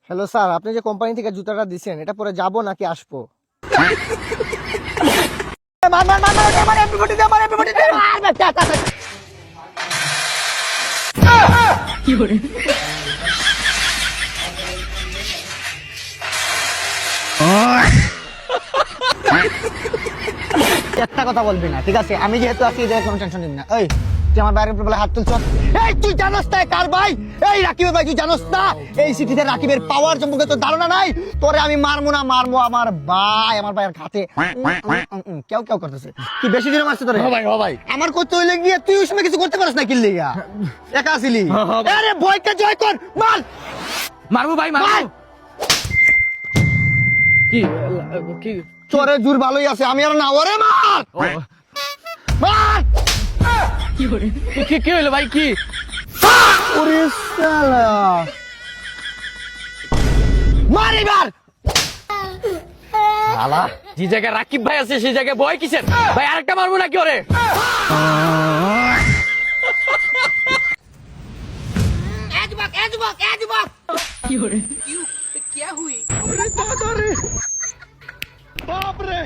Hello sir, আপনি যে company থেকে জুতাটা দিছেন এটা পরে যাবো নাকি আসবো? একটা কথা বলবি না, ঠিক আছে? আমি যেহেতু আছি এই জায়গায় কোনো টেনশন নিবি না। এই তুই আমার বাইরের উপর বলে হাত তুলছ। এই তুই জানোস না কার ভাই? এই রাকিবের ভাই, তুই জানোস না এই সিটিতে রাকিবের পাওয়ার সম্পর্কে তোর ধারণা নাই? তোরে আমি মারবো না, মারবো আমার ভাই, আমার ভাইয়ের খাতে কেউ কেউ করতেছে। কি বেশি দিন মারছে তোরে? ভাই ভাই আমার করতে হইলে গিয়ে তুই ওই সময় কিছু করতে পারিস না, কি লিগা একা আসিলি? আরে ভয়কে জয় কর, মার মারবো ভাই মারবো। কি কি তোরে জোর ভালোই আছে, আমি আর না। ওরে মার মার। কি কি হইলো ভাই? কি ওরে শালা, মার এবার। শালা, যে জায়গায় রাকিব ভাই আছে সেই জায়গায় ভয় কিসের ভাই? আরেকটা মারবো নাকি ওরে? বাপ রে